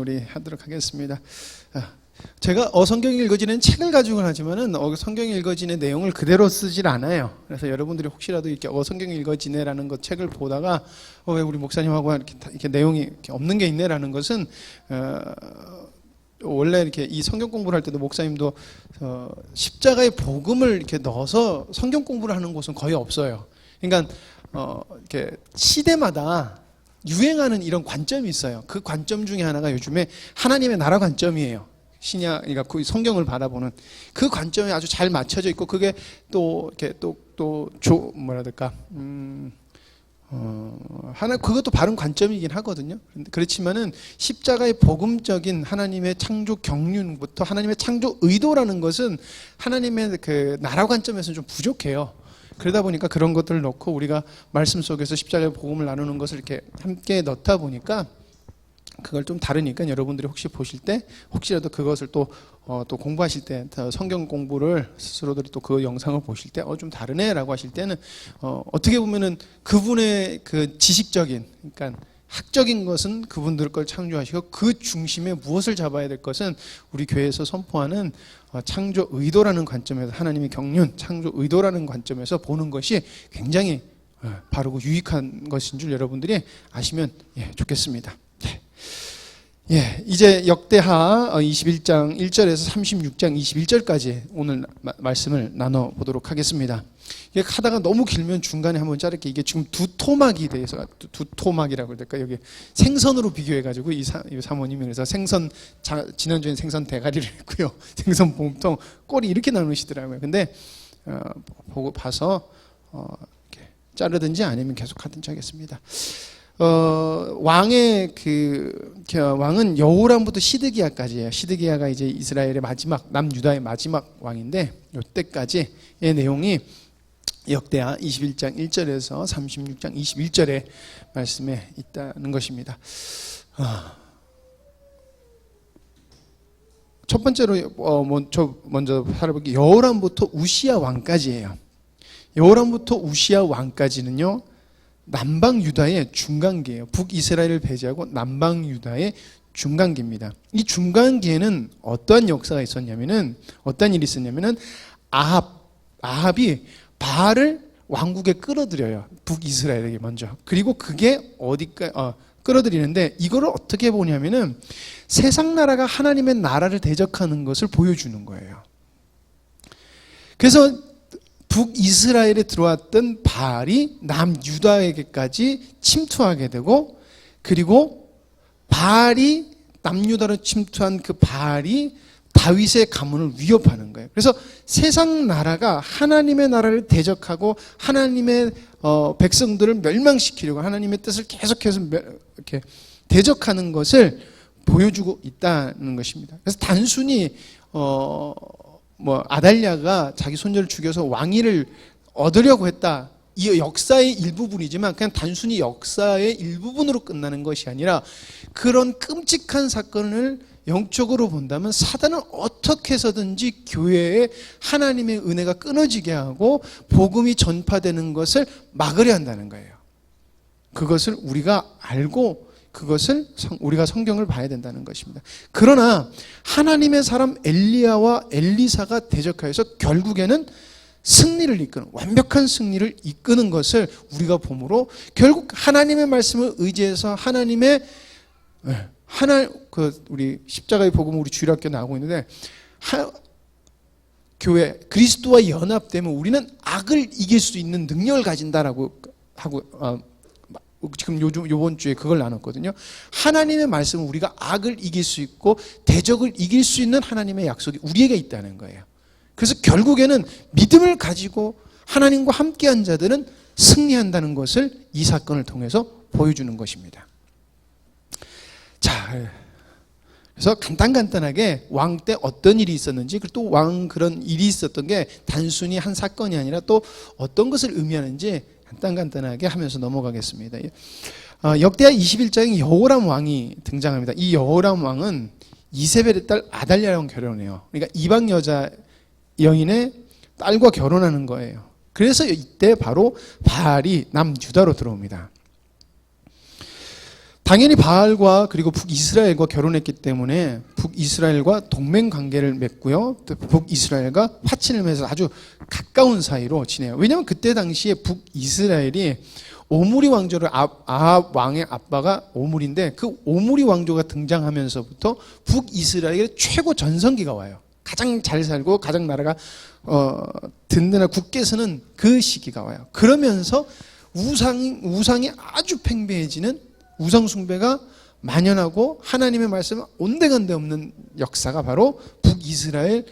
우리 하도록 하겠습니다. 제가 성경 읽어지는 책을 가지고 하지만은 성경 읽어지는 내용을 그대로 쓰질 않아요. 그래서 여러분들이 혹시라도 이렇게 성경 읽어지네라는 것 책을 보다가 왜 우리 목사님하고 이렇게 내용이 이렇게 없는 게 있네라는 것은 원래 이렇게 이 성경 공부를 할 때도 목사님도 십자가의 복음을 이렇게 넣어서 성경 공부를 하는 곳은 거의 없어요. 그러니까 이렇게 시대마다 유행하는 이런 관점이 있어요. 그 관점 중에 하나가 요즘에 하나님의 나라 관점이에요. 신약, 그러니까 그 성경을 바라보는 그 관점이 아주 잘 맞춰져 있고, 그게 또 이렇게 뭐라 될까, 그것도 바른 관점이긴 하거든요. 그렇지만은 십자가의 복음적인 하나님의 창조 경륜부터 하나님의 창조 의도라는 것은 하나님의 그 나라 관점에서는 좀 부족해요. 그러다 보니까 그런 것들을 넣고 우리가 말씀 속에서 십자가의 복음을 나누는 것을 이렇게 함께 넣다 보니까 그걸 좀 다르니까 여러분들이 혹시 보실 때 혹시라도 그것을 또 공부하실 때 성경 공부를 스스로들이 또 그 영상을 보실 때 좀 다르네라고 하실 때는 어떻게 보면은 그분의 그 지식적인, 그러니까 학적인 것은 그분들 걸 창조하시고 그 중심에 무엇을 잡아야 될 것은 우리 교회에서 선포하는 창조 의도라는 관점에서, 하나님의 경륜 창조 의도라는 관점에서 보는 것이 굉장히 바르고 유익한 것인 줄 여러분들이 아시면 좋겠습니다. 이제 역대하 21장 1절에서 36장 21절까지 오늘 말씀을 나눠보도록 하겠습니다. 이게 하다가 너무 길면 중간에 한번 자를게. 이게 지금 두 토막이 돼서, 두 토막이라고 해야 될까? 여기 생선으로 비교해가지고 이 사모님이 그래서 지난주엔 생선 대가리를 했고요. 생선 몸통, 꼬리 이렇게 나누시더라고요. 근데 보고 봐서 이렇게 자르든지 아니면 계속 하든지 하겠습니다. 왕은 여호람부터 시드기야까지예요. 시드기야가 이제 이스라엘의 마지막, 남유다의 마지막 왕인데, 이때까지의 내용이 역대하 21장 1절에서 36장 21절의 말씀에 있다는 것입니다. 첫 번째로 먼저 살아볼게요. 여호람부터 우시야 왕까지예요. 여호람부터 우시야 왕까지는요, 남방 유다의 중간기예요. 북이스라엘을 배제하고 남방 유다의 중간기입니다. 이 중간기에는 어떠한 역사가 있었냐면은, 어떤 일이 있었냐면은, 아합이 바알을 왕국에 끌어들여요. 북이스라엘에게 먼저. 그리고 그게 끌어들이는데, 이거를 어떻게 보냐면은 세상 나라가 하나님의 나라를 대적하는 것을 보여주는 거예요. 그래서 북이스라엘에 들어왔던 바알이 남유다에게까지 침투하게 되고, 그리고 바알이 남유다로 침투한 그 바알이 다윗의 가문을 위협하는 거예요. 그래서 세상 나라가 하나님의 나라를 대적하고 하나님의 백성들을 멸망시키려고 하나님의 뜻을 계속해서 이렇게 대적하는 것을 보여주고 있다는 것입니다. 그래서 단순히 아달랴가 자기 손자를 죽여서 왕위를 얻으려고 했다, 이 역사의 일부분이지만 그냥 단순히 역사의 일부분으로 끝나는 것이 아니라, 그런 끔찍한 사건을 영적으로 본다면 사단은 어떻게 해서든지 교회에 하나님의 은혜가 끊어지게 하고 복음이 전파되는 것을 막으려 한다는 거예요. 그것을 우리가 알고 그것을 우리가 성경을 봐야 된다는 것입니다. 그러나 하나님의 사람 엘리야와 엘리사가 대적하여서 결국에는 승리를 이끄는, 완벽한 승리를 이끄는 것을 우리가 보므로, 결국 하나님의 말씀을 의지해서 우리 십자가의 복음, 우리 주일학교 나오고 있는데, 교회 그리스도와 연합되면 우리는 악을 이길 수 있는 능력을 가진다라고 하고, 지금 요번 주에 그걸 나눴거든요. 하나님의 말씀은 우리가 악을 이길 수 있고 대적을 이길 수 있는 하나님의 약속이 우리에게 있다는 거예요. 그래서 결국에는 믿음을 가지고 하나님과 함께한 자들은 승리한다는 것을 이 사건을 통해서 보여주는 것입니다. 자, 그래서 간단하게 왕 때 어떤 일이 있었는지, 그리고 또 왕 그런 일이 있었던 게 단순히 한 사건이 아니라 또 어떤 것을 의미하는지 간단하게 하면서 넘어가겠습니다. 역대하 21장에 여호람 왕이 등장합니다. 이 여호람 왕은 이세벨의 딸 아달랴랑 결혼해요. 그러니까 이방 여자 여인의 딸과 결혼하는 거예요. 그래서 이때 바로 바알이 남유다로 들어옵니다. 당연히 바알과 그리고 북이스라엘과 결혼했기 때문에 북이스라엘과 동맹 관계를 맺고요. 또 북이스라엘과 화친을 맺어서 아주 가까운 사이로 지내요. 왜냐하면 그때 당시에 북이스라엘이 오므리 왕조를 아합 왕의 아빠가 오므리인데 그 오므리 왕조가 등장하면서부터 북이스라엘의 최고 전성기가 와요. 가장 잘 살고 가장 나라가 든든하고 굳게 서는 그 시기가 와요. 그러면서 우상이 아주 팽배해지는 우상 숭배가 만연하고 하나님의 말씀은 온데간데 없는 역사가 바로 북이스라엘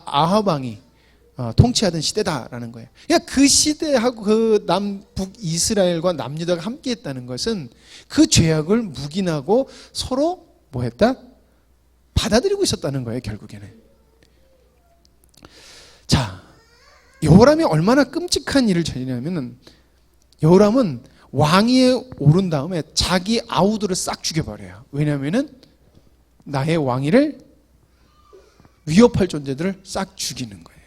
아합 왕이 통치하던 시대다라는 거예요. 그러니까 그 시대하고 그 남북이스라엘과 남유다가 함께했다는 것은 그 죄악을 묵인하고 서로 뭐했다? 받아들이고 있었다는 거예요, 결국에는. 자, 여호람이 얼마나 끔찍한 일을 저지르냐면은 여호람은 왕위에 오른 다음에 자기 아우들을 싹 죽여버려요. 왜냐하면은 나의 왕위를 위협할 존재들을 싹 죽이는 거예요.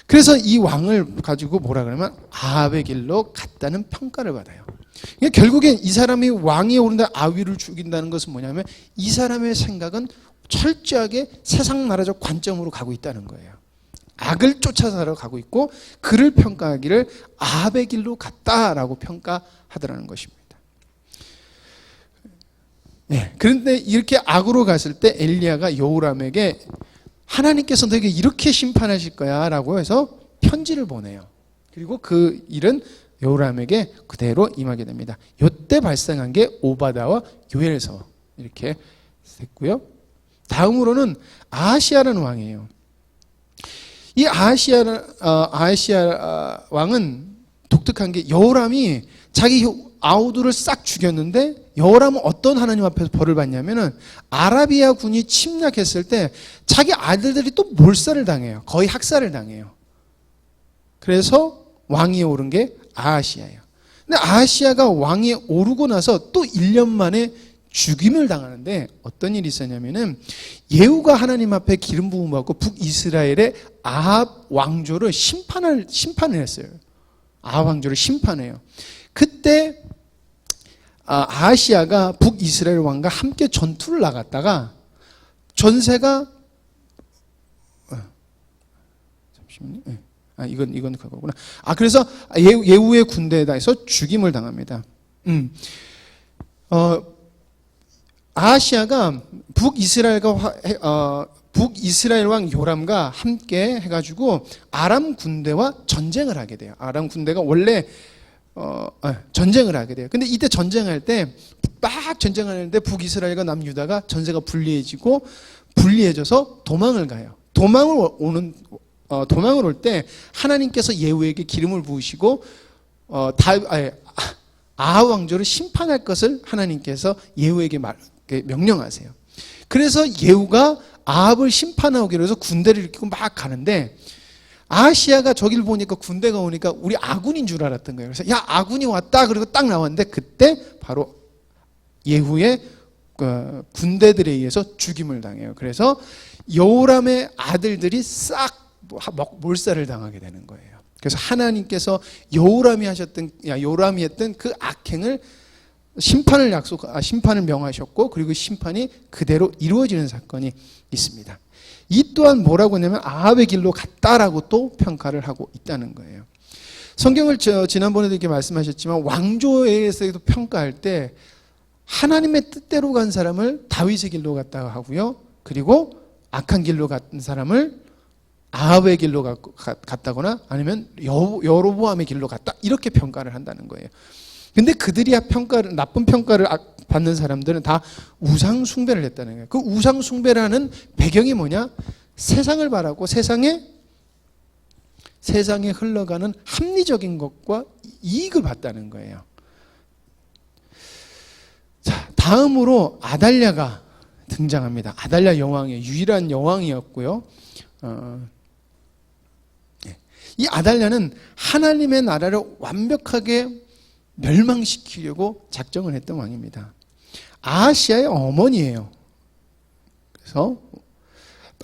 그래서 이 왕을 가지고 뭐라 그러면 아합의 길로 갔다는 평가를 받아요. 그러니까 결국엔 이 사람이 왕위에 오른다 아위를 죽인다는 것은 뭐냐면 이 사람의 생각은 철저하게 세상 나라적 관점으로 가고 있다는 거예요. 악을 쫓아서 가고 있고 그를 평가하기를 아합의 길로 갔다라고 평가하더라는 것입니다. 네, 그런데 이렇게 악으로 갔을 때 엘리야가 여호람에게 하나님께서 너에게 이렇게 심판하실 거야 라고 해서 편지를 보내요. 그리고 그 일은 여호람에게 그대로 임하게 됩니다. 이때 발생한 게 오바다와 요엘서 이렇게 됐고요. 다음으로는 아하시아라는 왕이에요. 이 아하시아 왕은 독특한 게 여호람이 자기 아우들을 싹 죽였는데 여호람은 어떤 하나님 앞에서 벌을 받냐면은 아라비아 군이 침략했을 때 자기 아들들이 또 몰살을 당해요. 거의 학살을 당해요. 그래서 왕위에 오른 게 아하시아예요. 근데 아하시아가 왕위에 오르고 나서 또 1년 만에 죽임을 당하는데 어떤 일이 있었냐면은 예후가 하나님 앞에 기름 부음 받고 북이스라엘의 아합 왕조를 심판을 했어요. 아합 왕조를 심판해요. 그때 아하시아가 북이스라엘 왕과 함께 전투를 나갔다가 전세가 잠시만요. 이건 그거구나. 그래서 예후의 군대에서 죽임을 당합니다. 아하시아가 북이스라엘 왕 요람과 함께 해가지고 아람 군대와 전쟁을 하게 돼요. 아람 군대가 원래 전쟁을 하게 돼요. 근데 이때 전쟁할 때 막 전쟁하는데 북이스라엘과 남유다가 전세가 불리해져서 도망을 가요. 도망을 올 때 하나님께서 예후에게 기름을 부으시고 아합 왕조를 심판할 것을 하나님께서 예후에게 명령하세요. 그래서 예후가 아합을 심판하기로 해서 군대를 일으키고 막 가는데 아하시아가 저기를 보니까 군대가 오니까 우리 아군인 줄 알았던 거예요. 그래서 야 아군이 왔다 그리고 딱 나왔는데 그때 바로 예후의 군대들에 의해서 죽임을 당해요. 그래서 여호람의 아들들이 싹 몰살을 당하게 되는 거예요. 그래서 하나님께서 여호람이 했던 그 악행을 심판을 명하셨고 그리고 심판이 그대로 이루어지는 사건이 있습니다. 이 또한 뭐라고 하냐면 아합의 길로 갔다라고 또 평가를 하고 있다는 거예요. 성경을 지난번에도 이렇게 말씀하셨지만 왕조에서도 평가할 때 하나님의 뜻대로 간 사람을 다윗의 길로 갔다 하고요. 그리고 악한 길로 간 사람을 아합의 길로 갔다거나 아니면 여로보암의 길로 갔다 이렇게 평가를 한다는 거예요. 근데 그들이 나쁜 평가를 받는 사람들은 다 우상 숭배를 했다는 거예요. 그 우상 숭배라는 배경이 뭐냐? 세상을 바라고 세상에 흘러가는 합리적인 것과 이익을 봤다는 거예요. 자, 다음으로 아달랴가 등장합니다. 아달랴 여왕의 유일한 여왕이었고요. 이 아달랴는 하나님의 나라를 완벽하게 멸망시키려고 작정을 했던 왕입니다. 아하시아의 어머니예요. 그래서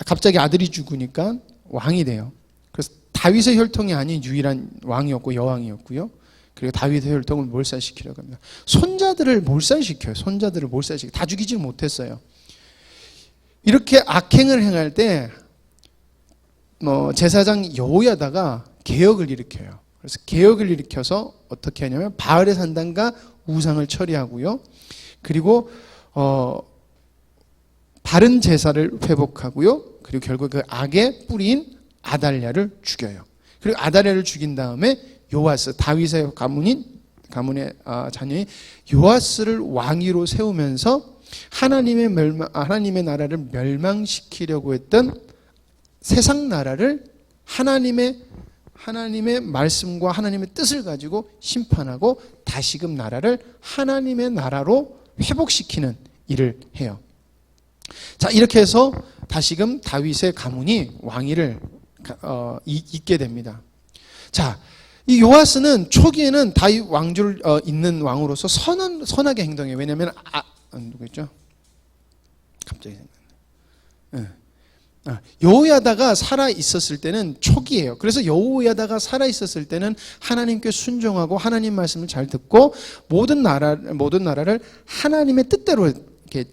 갑자기 아들이 죽으니까 왕이 돼요. 그래서 다윗의 혈통이 아닌 유일한 왕이었고 여왕이었고요. 그리고 다윗의 혈통을 몰살시키려고 합니다. 손자들을 몰살시켜요. 손자들을 몰살시켜. 다 죽이지 못했어요. 이렇게 악행을 행할 때 제사장 여호야다가 개혁을 일으켜요. 그래서 개혁을 일으켜서 어떻게 하냐면 바알의 산당과 우상을 처리하고요. 그리고 바른 제사를 회복하고요. 그리고 결국 그 악의 뿌리인 아달랴를 죽여요. 그리고 아달랴를 죽인 다음에 요아스, 다윗의 가문의 자녀인 요아스를 왕위로 세우면서 하나님의 나라를 멸망시키려고 했던 세상 나라를 하나님의 말씀과 하나님의 뜻을 가지고 심판하고 다시금 나라를 하나님의 나라로 회복시키는 일을 해요. 자, 이렇게 해서 다시금 다윗의 가문이 왕위를 잇게 됩니다. 자, 이 요아스는 초기에는 다윗 왕조를 잇는 왕으로서 선하게 행동해요. 왜냐하면 누구였죠? 갑자기 생각나네. 여호야다가 살아 있었을 때는 초기예요. 그래서 여호야다가 살아 있었을 때는 하나님께 순종하고 하나님 말씀을 잘 듣고 모든 나라를 하나님의 뜻대로 이렇게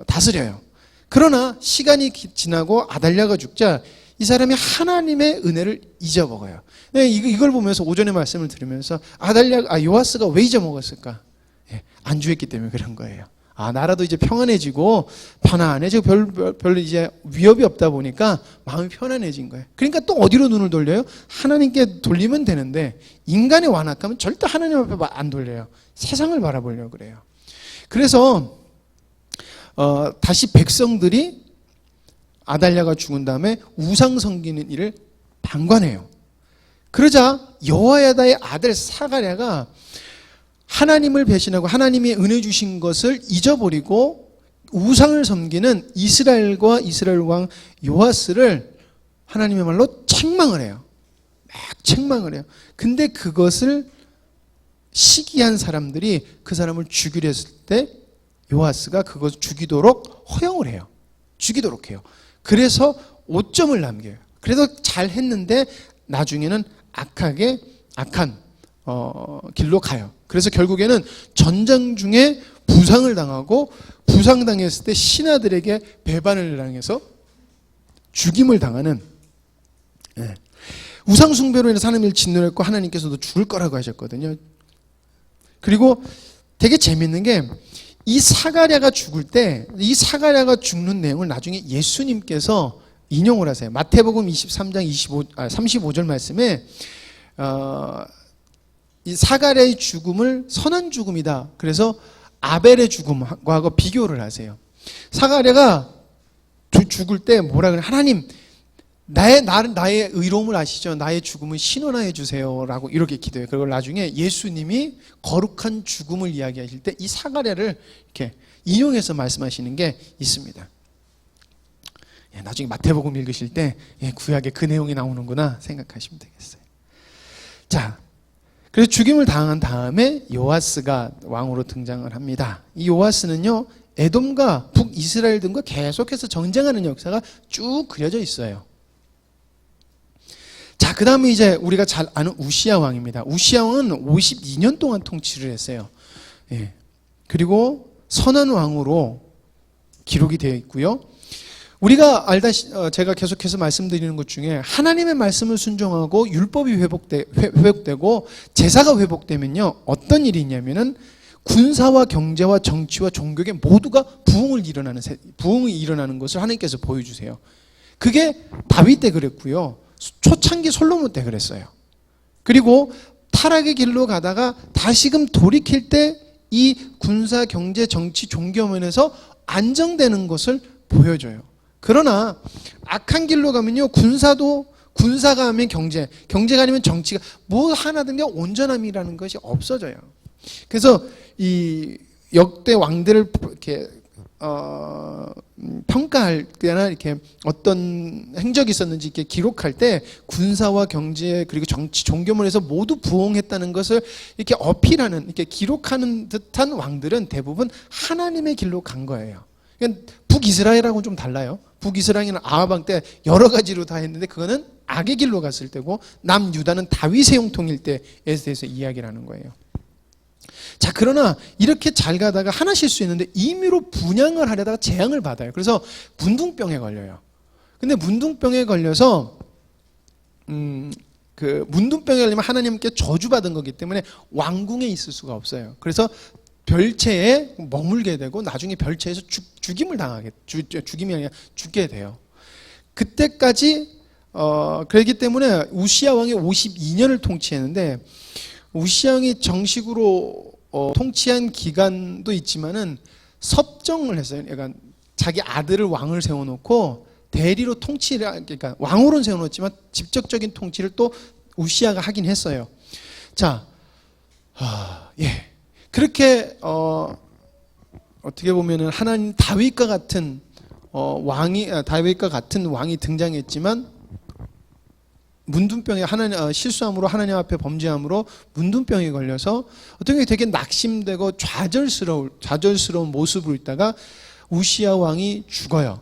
다스려요. 그러나 시간이 지나고 아달랴가 죽자 이 사람이 하나님의 은혜를 잊어먹어요. 이걸 보면서 오전에 말씀을 들으면서 요아스가 왜 잊어먹었을까? 안주했기 때문에 그런 거예요. 나라도 이제 평안해지고 편안해지고 별 이제 위협이 없다 보니까 마음이 편안해진 거예요. 그러니까 또 어디로 눈을 돌려요? 하나님께 돌리면 되는데 인간의 완악함은 절대 하나님 앞에 안 돌려요. 세상을 바라보려고 그래요. 그래서 다시 백성들이 아달랴가 죽은 다음에 우상 섬기는 일을 방관해요. 그러자 여호야다의 아들 사가랴가 하나님을 배신하고 하나님이 은혜 주신 것을 잊어버리고 우상을 섬기는 이스라엘과 이스라엘 왕 요아스를 하나님의 말로 책망을 해요. 막 책망을 해요. 근데 그것을 시기한 사람들이 그 사람을 죽이려 했을 때 요아스가 그것을 죽이도록 허용을 해요. 죽이도록 해요. 그래서 5점을 남겨요. 그래서 잘 했는데 나중에는 악한 길로 가요. 그래서 결국에는 전쟁 중에 부상을 당하고 부상당했을 때 신하들에게 배반을 당해서 죽임을 당하는 우상숭배로 인해서 하나님을 진노했고 하나님께서도 죽을 거라고 하셨거든요. 그리고 되게 재밌는 게 이 사가랴가 죽을 때 이 사가랴가 죽는 내용을 나중에 예수님께서 인용을 하세요. 마태복음 23장 35절 말씀에 이 사가랴의 죽음을 선한 죽음이다. 그래서 아벨의 죽음과 비교를 하세요. 사가랴가 죽을 때 뭐라 그래? 하나님, 나의 의로움을 아시죠? 나의 죽음을 신원하여 주세요. 라고 이렇게 기도해요. 그리고 나중에 예수님이 거룩한 죽음을 이야기하실 때 이 사가랴를 이렇게 인용해서 말씀하시는 게 있습니다. 나중에 마태복음 읽으실 때 구약에 그 내용이 나오는구나 생각하시면 되겠어요. 자, 그래서 죽임을 당한 다음에 요아스가 왕으로 등장을 합니다. 이 요아스는요, 에돔과 북이스라엘 등과 계속해서 전쟁하는 역사가 쭉 그려져 있어요. 자, 그 다음에 이제 우리가 잘 아는 우시야 왕입니다. 우시야 왕은 52년 동안 통치를 했어요. 그리고 선한 왕으로 기록이 되어 있고요. 우리가 제가 계속해서 말씀드리는 것 중에 하나님의 말씀을 순종하고 율법이 회복되고 제사가 회복되면요, 어떤 일이 있냐면은 군사와 경제와 정치와 종교계 모두가 부흥이 일어나는 것을 하나님께서 보여주세요. 그게 다윗 때 그랬고요. 초창기 솔로몬 때 그랬어요. 그리고 타락의 길로 가다가 다시금 돌이킬 때 이 군사, 경제, 정치, 종교 면에서 안정되는 것을 보여줘요. 그러나 악한 길로 가면요, 군사가 하면 경제가 아니면 정치가 뭐 하나든 게 온전함이라는 것이 없어져요. 그래서 이 역대 왕들을 이렇게 평가할 때나 이렇게 어떤 행적이 있었는지 이렇게 기록할 때 군사와 경제 그리고 정치, 종교문에서 모두 부흥했다는 것을 이렇게 어필하는, 이렇게 기록하는 듯한 왕들은 대부분 하나님의 길로 간 거예요. 그러니까 북이스라엘하고는 좀 달라요. 북이스라엘은 아하방 때 여러 가지로 다 했는데 그거는 악의 길로 갔을 때고 남유다는 다윗의 형통일 때에 대해서 이야기를 하는 거예요. 자, 그러나 이렇게 잘 가다가 하나 실수했는데 임의로 분양을 하려다가 재앙을 받아요. 그래서 문둥병에 걸려요. 근데 문둥병에 걸려서 그 문둥병에 걸리면 하나님께 저주받은 거기 때문에 왕궁에 있을 수가 없어요. 그래서 별채에 머물게 되고 나중에 별채에서 죽임이 아니라 죽게 돼요. 그때까지 그렇기 때문에 우시야 왕이 52년을 통치했는데 우시야 왕이 정식으로 통치한 기간도 있지만은 섭정을 했어요. 그러니까 자기 아들을 왕을 세워놓고 대리로 통치를, 그러니까 왕으로는 세워놓았지만 직접적인 통치를 또 우시야가 하긴 했어요. 자, 예. 그렇게 어떻게 보면은 하나님 다윗과 같은 다윗과 같은 왕이 등장했지만 문둥병에 실수함으로 하나님 앞에 범죄함으로 문둥병에 걸려서 어떻게 되게 낙심되고 좌절스러운 모습으로 있다가 우시야 왕이 죽어요.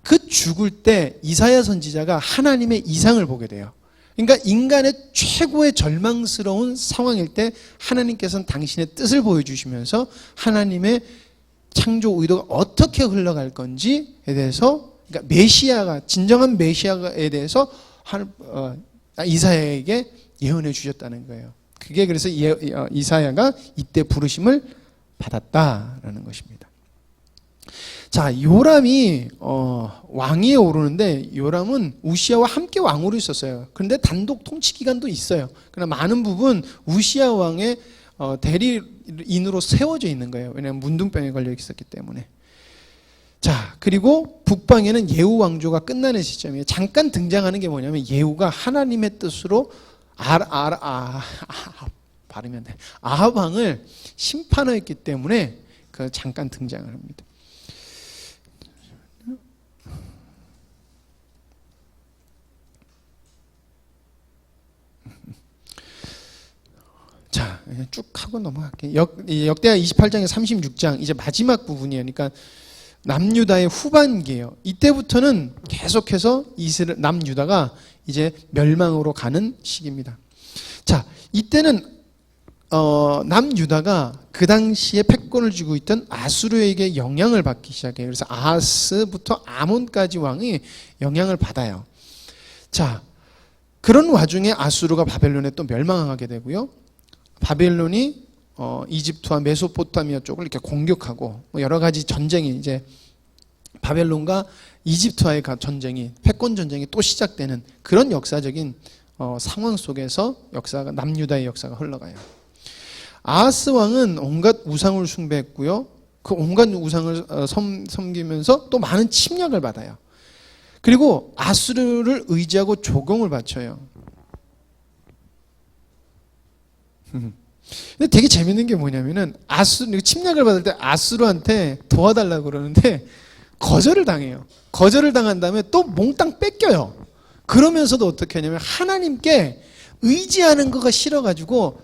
그 죽을 때 이사야 선지자가 하나님의 이상을 보게 돼요. 그러니까 인간의 최고의 절망스러운 상황일 때 하나님께서는 당신의 뜻을 보여주시면서 하나님의 창조 의도가 어떻게 흘러갈 건지에 대해서, 그러니까 메시아가, 진정한 메시아에 대해서 이사야에게 예언해 주셨다는 거예요. 그게 그래서 이사야가 이때 부르심을 받았다라는 것입니다. 자, 요람이 왕위에 오르는데 요람은 우시야와 함께 왕으로 있었어요. 그런데 단독 통치 기간도 있어요. 그러나 많은 부분 우시야 왕의 대리인으로 세워져 있는 거예요. 왜냐하면 문둥병에 걸려 있었기 때문에. 자, 그리고 북방에는 예후 왕조가 끝나는 시점이에요. 잠깐 등장하는 게 뭐냐면 예후가 하나님의 뜻으로 발음이 돼. 아합 왕을 심판했기 때문에 그 잠깐 등장을 합니다. 자, 쭉 하고 넘어갈게요. 역대하 28장에 36장 이제 마지막 부분이에요. 그러니까 남유다의 후반기예요. 이때부터는 계속해서 남유다가 이제 멸망으로 가는 시기입니다. 자, 이때는 남유다가 그 당시에 패권을 쥐고 있던 아수르에게 영향을 받기 시작해요. 그래서 아하스부터 아몬까지 왕이 영향을 받아요. 자, 그런 와중에 아수르가 바벨론에 또 멸망하게 되고요. 바벨론이 이집트와 메소포타미아 쪽을 이렇게 공격하고 여러 가지 전쟁이 이제 바벨론과 이집트와의 전쟁이, 패권 전쟁이 또 시작되는 그런 역사적인 상황 속에서 남유다의 역사가 흘러가요. 아하스 왕은 온갖 우상을 숭배했고요. 그 온갖 우상을 섬기면서 또 많은 침략을 받아요. 그리고 아수르를 의지하고 조공을 바쳐요. 근데 되게 재밌는 게 뭐냐면은 침략을 받을 때 아수르한테 도와달라고 그러는데 거절을 당해요. 거절을 당한 다음에 또 몽땅 뺏겨요. 그러면서도 어떻게 하냐면 하나님께 의지하는 거가 싫어가지고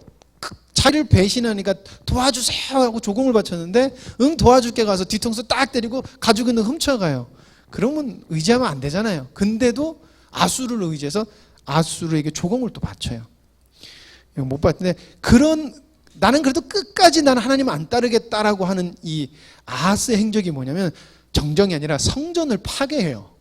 자기를 배신하니까 도와주세요 하고 조공을 바쳤는데 도와줄게 가서 뒤통수 딱 때리고 가지고 있는 거 훔쳐가요. 그러면 의지하면 안 되잖아요. 근데도 아수르를 의지해서 아수르에게 조공을 또 바쳐요. 못 봤는데 나는 그래도 끝까지 나는 하나님 안 따르겠다라고 하는 이 아하스의 행적이 뭐냐면 정정이 아니라 성전을 파괴해요.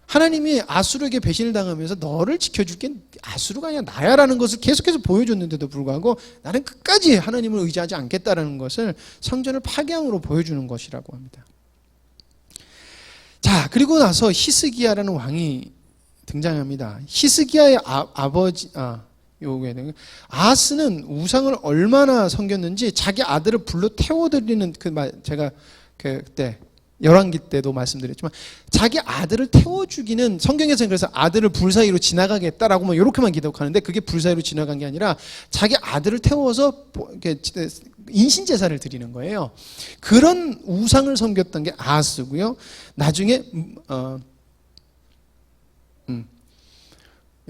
하나님이 아수르에게 배신을 당하면서 너를 지켜줄 게 아수르가 아니라 나야라는 것을 계속해서 보여줬는데도 불구하고 나는 끝까지 하나님을 의지하지 않겠다라는 것을 성전을 파괴함으로 보여주는 것이라고 합니다. 자, 그리고 나서 히스기야라는 왕이 등장합니다. 히스기야의 아버지 아하스는 우상을 얼마나 섬겼는지 자기 아들을 불러 태워드리는 제가 그때 열왕기 때도 말씀드렸지만 자기 아들을 태워 죽이는, 성경에서는 그래서 아들을 불 사이로 지나가겠다라고만 이렇게만 기록하는데 그게 불 사이로 지나간 게 아니라 자기 아들을 태워서 인신 제사를 드리는 거예요. 그런 우상을 섬겼던 게 아하스고요. 나중에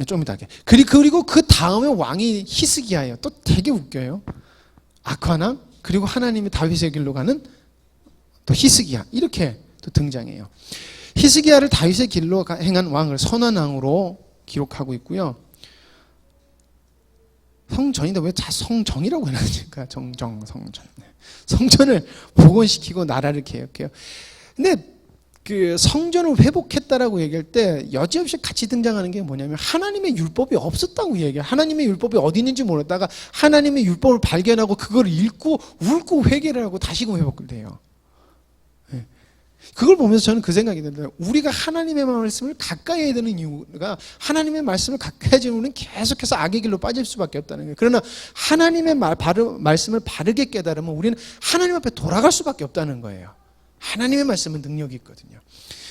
좀 이따 할게요. 그리고 그 다음에 왕이 히스기야예요. 또 되게 웃겨요. 악화남, 그리고 하나님이 다윗의 길로 가는 또 히스기야, 이렇게 또 등장해요. 히스기야를 다윗의 길로 행한 왕을 선한 왕으로 기록하고 있고요. 성전인데 왜 성정이라고 해놨을까? 성전. 성전을 복원시키고 나라를 개혁해요. 근데 그 성전을 회복했다라고 얘기할 때 여지없이 같이 등장하는 게 뭐냐면 하나님의 율법이 없었다고 얘기해요. 하나님의 율법이 어디 있는지 모르다가 하나님의 율법을 발견하고 그걸 읽고 울고 회개를 하고 다시금 회복을 돼요. 그걸 보면서 저는 그 생각이 듭니다. 우리가 하나님의 말씀을 가까이 해야 되는 이유가 하나님의 말씀을 가까이 하지 우리는 계속해서 악의 길로 빠질 수밖에 없다는 거예요. 그러나 하나님의 말씀을 바르게 깨달으면 우리는 하나님 앞에 돌아갈 수밖에 없다는 거예요. 하나님의 말씀은 능력이 있거든요.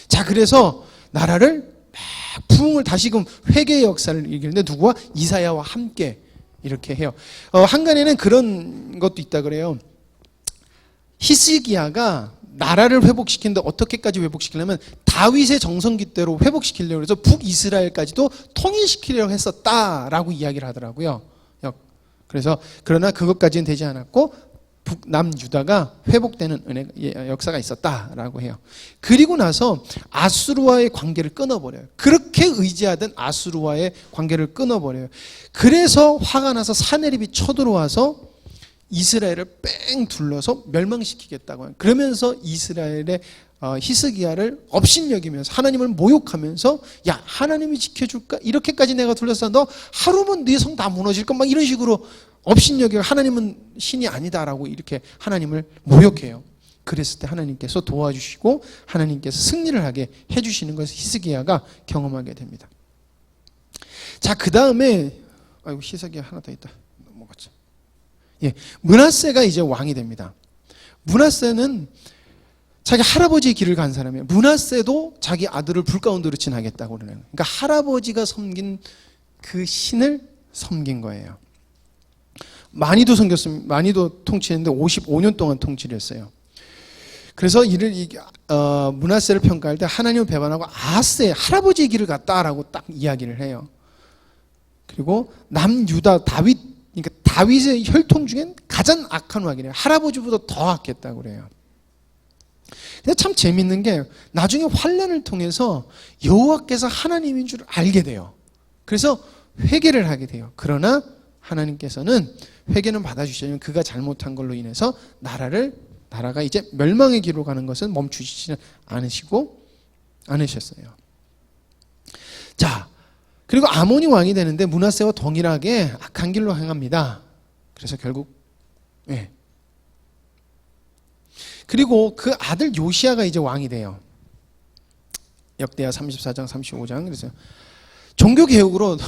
자, 그래서 나라를 막 부흥을 다시금 회개의 역사를 이기는데 누구와? 이사야와 함께 이렇게 해요. 한간에는 그런 것도 있다 그래요. 히스기야가 나라를 회복시키는데 어떻게까지 회복시키려면 다윗의 정성기대로 회복시키려고 해서 북이스라엘까지도 통일시키려고 했었다라고 이야기를 하더라고요. 그래서 그러나 그것까지는 되지 않았고 북남유다가 회복되는 역사가 있었다라고 해요. 그리고 나서 아수르와의 관계를 끊어버려요. 그렇게 의지하던 아수르와의 관계를 끊어버려요. 그래서 화가 나서 사내립이 쳐들어와서 이스라엘을 뺑 둘러서 멸망시키겠다고 해요. 그러면서 이스라엘의 히스기야를 업신여기면서 하나님을 모욕하면서 야, 하나님이 지켜줄까? 이렇게까지 내가 둘러싸 너 하루면 네 성 다 무너질 것 막 이런 식으로 업신여기고 하나님은 신이 아니다라고 이렇게 하나님을 모욕해요. 그랬을 때 하나님께서 도와주시고 하나님께서 승리를 하게 해주시는 것을 히스기야가 경험하게 됩니다. 자, 그 다음에 아이고 히스기야 하나 더 있다. 넘어갔죠. 예, 므낫세가 이제 왕이 됩니다. 므낫세는 자기 할아버지의 길을 간 사람이에요. 므낫세도 자기 아들을 불 가운데로 지나겠다고 그러는 거예요. 그러니까 할아버지가 섬긴 그 신을 섬긴 거예요. 많이도 섬겼습니다. 많이도 통치했는데 55년 동안 통치를 했어요. 그래서 므낫세를 평가할 때 하나님을 배반하고 아하스의 할아버지의 길을 갔다라고 딱 이야기를 해요. 그리고 남유다 그러니까 다윗의 혈통 중엔 가장 악한 왕이래요. 할아버지보다 더 악했다고 그래요. 근데 참 재밌는 게 나중에 환난을 통해서 여호와께서 하나님인 줄 알게 돼요. 그래서 회개를 하게 돼요. 그러나 하나님께서는 회개는 받아주시지만 그가 잘못한 걸로 인해서 나라가 이제 멸망의 길로 가는 것은 멈추시지 않으셨어요. 자, 그리고 아몬이 왕이 되는데 므낫세와 동일하게 악한 길로 행합니다. 그래서 결국 그리고 그 아들 요시야가 이제 왕이 돼요. 역대하 34장 35장. 그래서 종교 개혁으로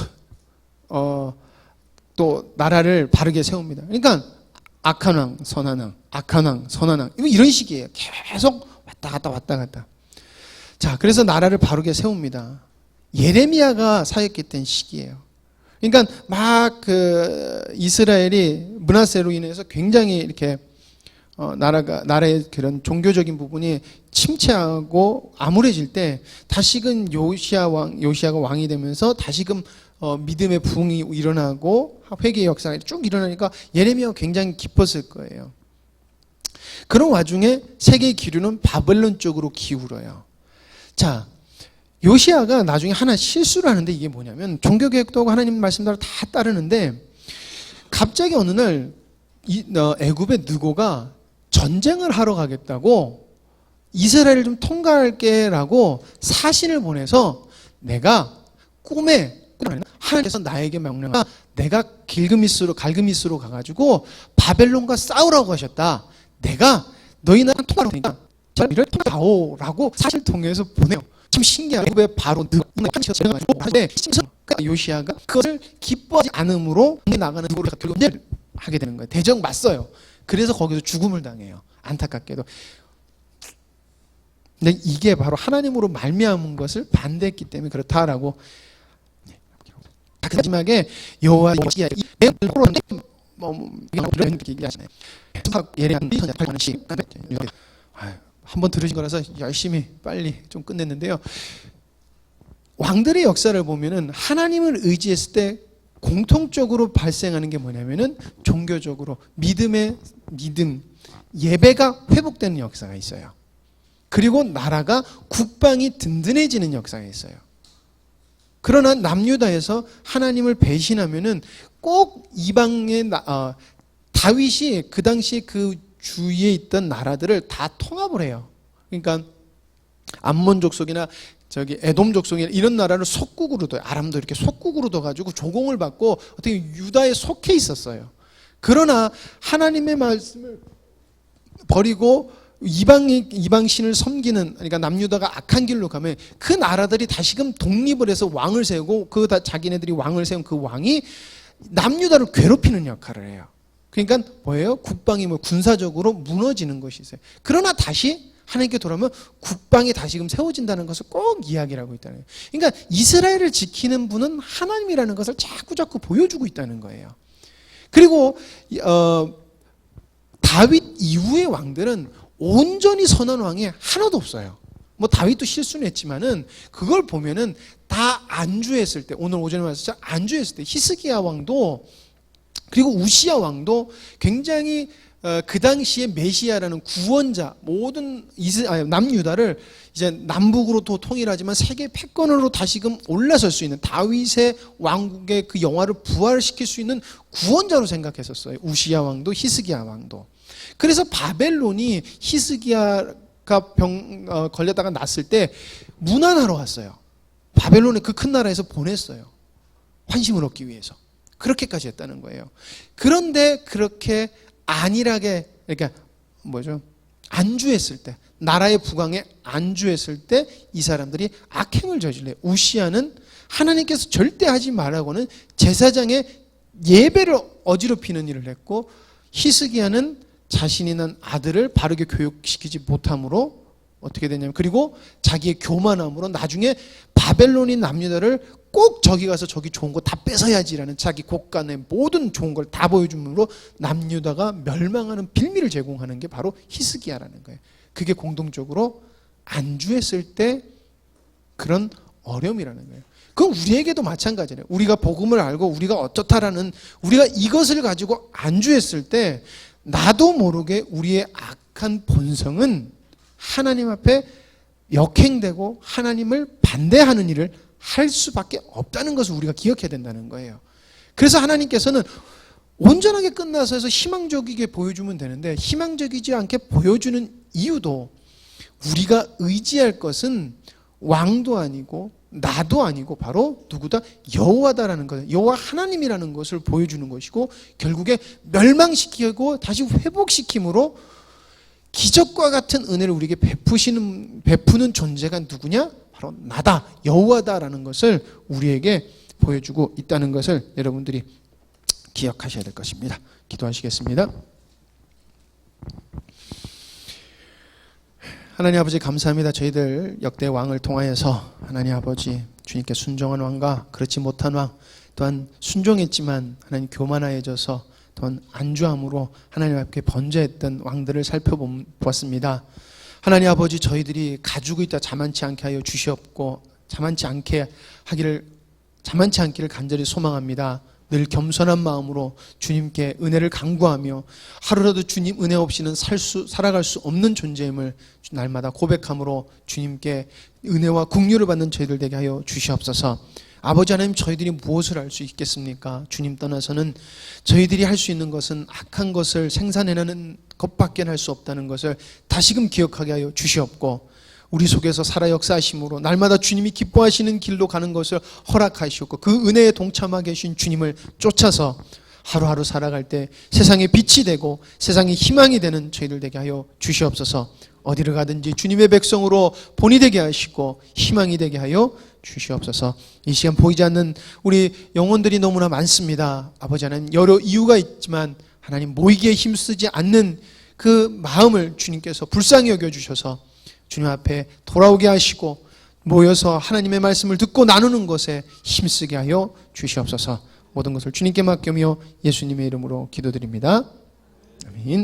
또 나라를 바르게 세웁니다. 그러니까 악한 왕, 선한 왕, 악한 왕, 선한 왕 이런 식이에요. 계속 왔다 갔다. 자, 그래서 나라를 바르게 세웁니다. 예레미야가 사역했 된 시기예요. 그러니까 막 이스라엘이 므낫세로 인해서 굉장히 이렇게 나라의 그런 종교적인 부분이 침체하고 암울해질 때 다시금 요시야가 왕이 되면서 다시금 믿음의 부흥이 일어나고 회개의 역사가 쭉 일어나니까 예레미야가 굉장히 기뻤을 거예요. 그런 와중에 세계의 기류는 바벨론 쪽으로 기울어요. 자, 요시야가 나중에 하나 실수를 하는데 이게 뭐냐면 종교개혁도 하고 하나님 말씀대로 다 따르는데 갑자기 어느 날 애굽의 느고가 전쟁을 하러 가겠다고 이스라엘을 좀 통과할게라고 사신을 보내서 내가 꿈에 하나님께서 나에게 명령하 내가 갈그미스로 가가지고 바벨론과 싸우라고 하셨다. 내가 너희 나라 통과할 테니까 이를 통과하오라고 사신을 통해서 보내요. 참 신기하게 애굽의 바로 하는데 요시야가 그것을 기뻐하지 않음으로 나가는 느고를 결국 하게 되는 거예요. 대적 맞서요. 그래서 거기서 죽음을 당해요. 안타깝게도. 근데 이게 바로 하나님으로 말미암은 것을 반대했기 때문에 그렇다라고. 마지막에 여호와 요시야 이런 얘기하시네요. 한번 들으신 거라서 열심히 빨리 좀 끝냈는데요. 왕들의 역사를 보면은 하나님을 의지했을 때 공통적으로 발생하는 게 뭐냐면은 종교적으로 믿음, 예배가 회복되는 역사가 있어요. 그리고 나라가 국방이 든든해지는 역사가 있어요. 그러나 남유다에서 하나님을 배신하면은 꼭 이방의 다윗이 그 당시에 그 주위에 있던 나라들을 다 통합을 해요. 그러니까 암몬 족속이나 저기 에돔 족속이나 이런 나라를 속국으로 둬요. 아람도 이렇게 속국으로 둬가지고 조공을 받고 어떻게 유다에 속해 있었어요. 그러나 하나님의 말씀을 버리고 이방신을 섬기는, 그러니까 남유다가 악한 길로 가면 그 나라들이 다시금 독립을 해서 왕을 세우고 자기네들이 왕을 세운 그 왕이 남유다를 괴롭히는 역할을 해요. 그러니까 뭐예요? 국방이 군사적으로 무너지는 것이 있어요. 그러나 다시 하나님께 돌아오면 국방이 다시금 세워진다는 것을 꼭 이야기를 하고 있다는 거예요. 그러니까 이스라엘을 지키는 분은 하나님이라는 것을 자꾸 보여주고 있다는 거예요. 그리고 다윗 이후의 왕들은 온전히 선한 왕이 하나도 없어요. 다윗도 실수는 했지만은 그걸 보면은 다 안주했을 때, 오늘 오전에 말했죠, 안주했을 때 히스기야 왕도 그리고 우시야 왕도 굉장히 그 당시에 메시아라는 구원자, 모든 남유다를 이제 남북으로 또 통일하지만 세계 패권으로 다시금 올라설 수 있는 다윗의 왕국의 그 영화를 부활시킬 수 있는 구원자로 생각했었어요. 우시야 왕도 히스기야 왕도. 그래서 바벨론이 히스기야가 걸렸다가 났을 때 문안하러 왔어요. 바벨론의 그 큰 나라에서 보냈어요. 환심을 얻기 위해서. 그렇게까지 했다는 거예요. 그런데 그렇게 안일하게, 그러니까 안주했을 때, 나라의 부강에 안주했을 때 이 사람들이 악행을 저질러요. 우시야는 하나님께서 절대 하지 말라고는 제사장의 예배를 어지럽히는 일을 했고, 히스기야는 자신이 낳은 아들을 바르게 교육시키지 못함으로 어떻게 되냐면, 그리고 자기의 교만함으로 나중에 바벨론인 남유다를 꼭 저기 가서 저기 좋은 거 다 뺏어야지라는 자기 곳간의 모든 좋은 걸 다 보여줌으로 남유다가 멸망하는 빌미를 제공하는 게 바로 히스기야라는 거예요. 그게 공동적으로 안주했을 때 그런 어려움이라는 거예요. 그건 우리에게도 마찬가지예요. 우리가 복음을 알고 우리가 어떻다라는, 우리가 이것을 가지고 안주했을 때 나도 모르게 우리의 악한 본성은 하나님 앞에 역행되고 하나님을 반대하는 일을 할 수밖에 없다는 것을 우리가 기억해야 된다는 거예요. 그래서 하나님께서는 온전하게 끝나서 해서 희망적이게 보여주면 되는데, 희망적이지 않게 보여주는 이유도 우리가 의지할 것은 왕도 아니고 나도 아니고 바로 누구다? 여호와다라는 거예요. 여호와 하나님이라는 것을 보여주는 것이고, 결국에 멸망시키고 다시 회복시킴으로 기적과 같은 은혜를 우리에게 베푸는 존재가 누구냐? 바로 나다, 여호와다라는 것을 우리에게 보여주고 있다는 것을 여러분들이 기억하셔야 될 것입니다. 기도하시겠습니다. 하나님 아버지 감사합니다. 저희들 역대 왕을 통하여서 하나님 아버지 주님께 순종한 왕과 그렇지 못한 왕, 또한 순종했지만 하나님 교만하여져서 또한 안주함으로 하나님 앞에 번제했던 왕들을 살펴보았습니다. 하나님 아버지 저희들이 가지고 있다 자만치 않게 하여 주시옵고 자만치 않기를 간절히 소망합니다. 늘 겸손한 마음으로 주님께 은혜를 간구하며 하루라도 주님 은혜 없이는 살아갈 수 없는 존재임을 날마다 고백함으로 주님께 은혜와 긍휼을 받는 저희들 되게 하여 주시옵소서. 아버지 하나님, 저희들이 무엇을 할 수 있겠습니까? 주님 떠나서는 저희들이 할 수 있는 것은 악한 것을 생산해내는 것밖에 할 수 없다는 것을 다시금 기억하게 하여 주시옵고, 우리 속에서 살아 역사하심으로 날마다 주님이 기뻐하시는 길로 가는 것을 허락하시옵고, 그 은혜에 동참하게 계신 주님을 쫓아서 하루하루 살아갈 때 세상의 빛이 되고 세상의 희망이 되는 저희들 되게 하여 주시옵소서. 어디를 가든지 주님의 백성으로 본이 되게 하시고 희망이 되게 하여 주시옵소서. 이 시간 보이지 않는 우리 영혼들이 너무나 많습니다. 아버지 하나님, 여러 이유가 있지만 하나님 모이기에 힘쓰지 않는 그 마음을 주님께서 불쌍히 여겨주셔서 주님 앞에 돌아오게 하시고 모여서 하나님의 말씀을 듣고 나누는 것에 힘쓰게 하여 주시옵소서. 모든 것을 주님께 맡기며 예수님의 이름으로 기도드립니다. 아멘.